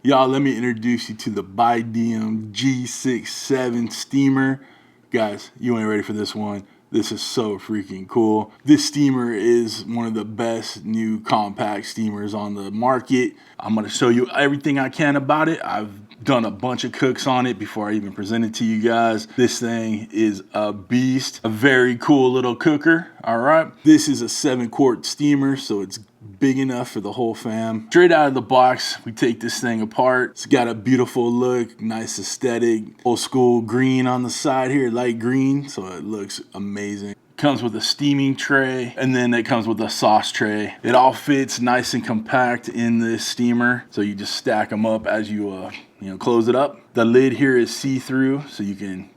Y'all, let me introduce you to the Buydeem G67 Steamer. Guys, you ain't ready for this one. This is so freaking cool. This steamer is one of the best new compact steamers on the market. I'm gonna show you everything I can about it. I've done a bunch of cooks on it before I even present it to you guys. This thing is a beast, a very cool little cooker, all right? This is a 7-quart steamer, so it's big enough for the whole fam. Straight out of the box, we take this thing apart. It's got a beautiful look, nice aesthetic, old school green on the side here, light green, so it looks amazing. Comes with a steaming tray, and then it comes with a sauce tray. It all fits nice and compact in this steamer, so you just stack them up as you close it up. The lid here is see-through, so you can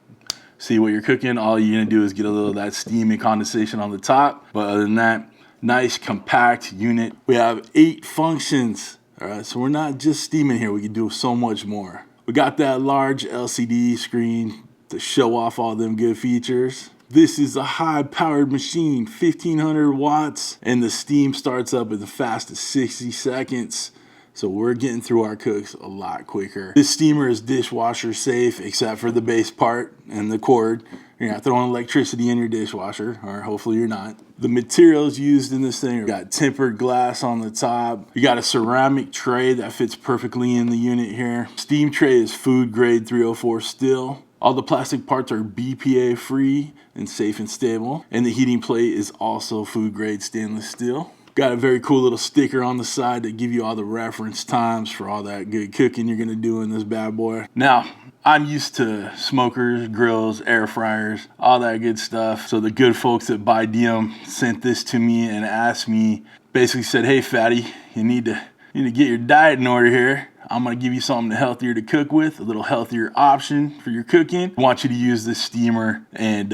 see what you're cooking. All you're gonna do is get a little of that steam and condensation on the top, but other than that, nice compact unit. We have 8 functions. All right, so we're not just steaming here. We can do so much more. We got that large LCD screen to show off all them good features. This is a high-powered machine, 1500 watts, and the steam starts up as fast as 60 seconds. So we're getting through our cooks a lot quicker. This steamer is dishwasher safe, except for the base part and the cord. You're not throwing electricity in your dishwasher, or hopefully you're not. The materials used in this thing, we got tempered glass on the top. You got a ceramic tray that fits perfectly in the unit here. Steam tray is food grade 304 steel. All the plastic parts are BPA free and safe and stable. And the heating plate is also food grade stainless steel. Got a very cool little sticker on the side to give you all the reference times for all that good cooking you're gonna do in this bad boy. Now, I'm used to smokers, grills, air fryers, all that good stuff. So the good folks at Buydeem sent this to me and asked me, basically said, hey fatty, you need to get your diet in order here. I'm gonna give you something healthier to cook with, a little healthier option for your cooking. I want you to use this steamer and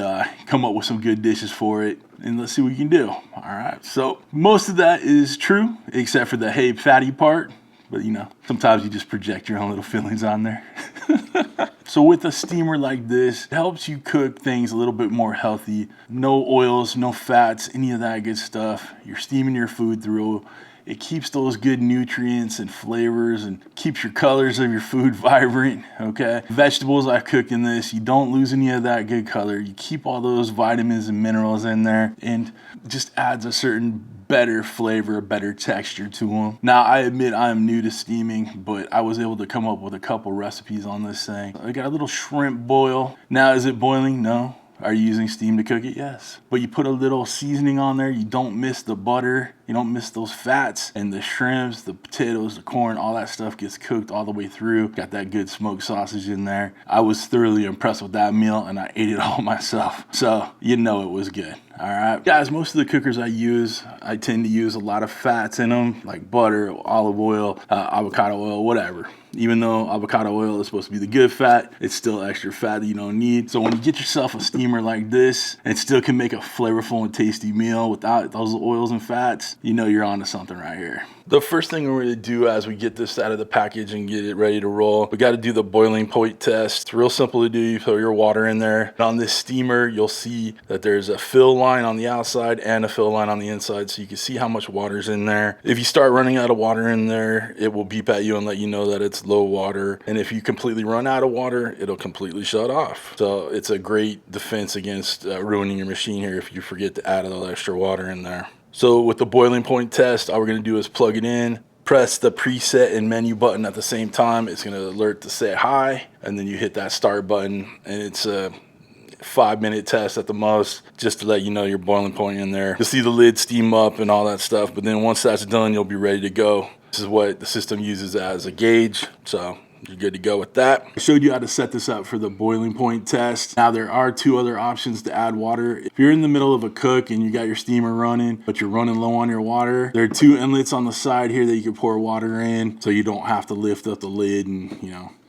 come up with some good dishes for it, and let's see what you can do. All right, so most of that is true, except for the hey fatty part, but sometimes you just project your own little feelings on there. So with a steamer like this, it helps you cook things a little bit more healthy. No oils, no fats, any of that good stuff. You're steaming your food through. It keeps those good nutrients and flavors and keeps your colors of your food vibrant, okay? Vegetables I cook in this, you don't lose any of that good color. You keep all those vitamins and minerals in there, and just adds a certain better flavor, better texture to them. Now, I admit I am new to steaming, but I was able to come up with a couple recipes on this thing. I got a little shrimp boil. Now, is it boiling? No. Are you using steam to cook it? Yes. But you put a little seasoning on there. You don't miss the butter. You don't miss those fats. And the shrimps, the potatoes, the corn, all that stuff gets cooked all the way through. Got that good smoked sausage in there. I was thoroughly impressed with that meal, and I ate it all myself. So you know it was good. All right. Guys, most of the cookers I use, I tend to use a lot of fats in them, like butter, olive oil, avocado oil, whatever. Even though avocado oil is supposed to be the good fat, it's still extra fat that you don't need. So when you get yourself a steamer like this, it still can make a flavorful and tasty meal without those oils and fats, you know you're onto something right here. The first thing we're gonna do as we get this out of the package and get it ready to roll, we gotta do the boiling point test. It's real simple to do. You throw your water in there. And on this steamer, you'll see that there's a fill line on the outside and a fill line on the inside, so you can see how much water's in there. If you start running out of water in there, it will beep at you and let you know that it's low water. And if you completely run out of water, it'll completely shut off. So it's a great defense against ruining your machine here if you forget to add a little extra water in there. So with the boiling point test, all we're gonna do is plug it in, press the preset and menu button at the same time. It's gonna alert to set high, and then you hit that start button, and it's a 5-minute test at the most, just to let you know your boiling point in there. You'll see the lid steam up and all that stuff, but then once that's done, you'll be ready to go. This is what the system uses as a gauge, so you're good to go with that. I showed you how to set this up for the boiling point test. Now there are 2 other options to add water. If you're in the middle of a cook and you got your steamer running, but you're running low on your water, there are 2 inlets on the side here that you can pour water in, so you don't have to lift up the lid and,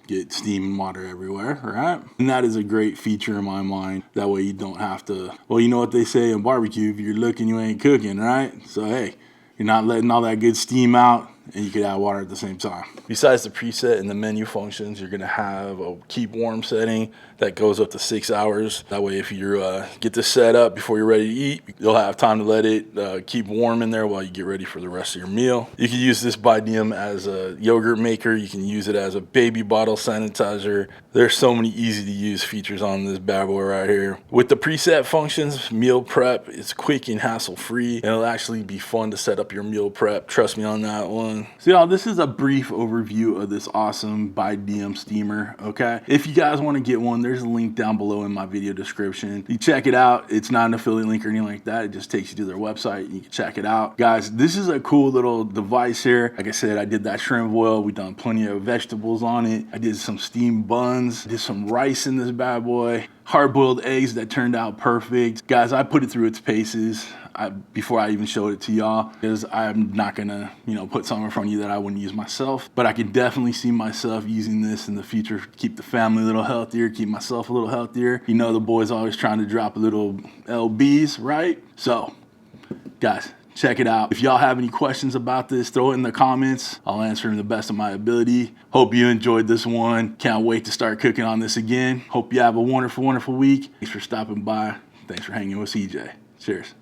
get steam and water everywhere, right? And that is a great feature in my mind. That way you don't have to, well, you know what they say in barbecue, if you're looking, you ain't cooking, right? So hey, you're not letting all that good steam out, and you can add water at the same time. Besides the preset and the menu functions, you're gonna have a keep warm setting that goes up to 6 hours. That way, if you get this set up before you're ready to eat, you'll have time to let it keep warm in there while you get ready for the rest of your meal. You can use this Buydeem as a yogurt maker. You can use it as a baby bottle sanitizer. There's so many easy to use features on this bad boy right here. With the preset functions, meal prep is quick and hassle-free, and it'll actually be fun to set up your meal prep. Trust me on that one. So y'all, this is a brief overview of this awesome Buydeem steamer, okay? If you guys want to get one, there's a link down below in my video description. You check it out. It's not an affiliate link or anything like that. It just takes you to their website and you can check it out. Guys, this is a cool little device here. Like I said, I did that shrimp boil. We done plenty of vegetables on it. I did some steamed buns, did some rice in this bad boy, hard-boiled eggs that turned out perfect. Guys, I put it through its paces before I even showed it to y'all, because I'm not gonna, put something in front of you that I wouldn't use myself. But I can definitely see myself using this in the future, keep the family a little healthier, keep myself a little healthier. The boys always trying to drop a little LBs, right? So, guys, check it out. If y'all have any questions about this, throw it in the comments. I'll answer them the best of my ability. Hope you enjoyed this one. Can't wait to start cooking on this again. Hope you have a wonderful, wonderful week. Thanks for stopping by. Thanks for hanging with CJ. Cheers.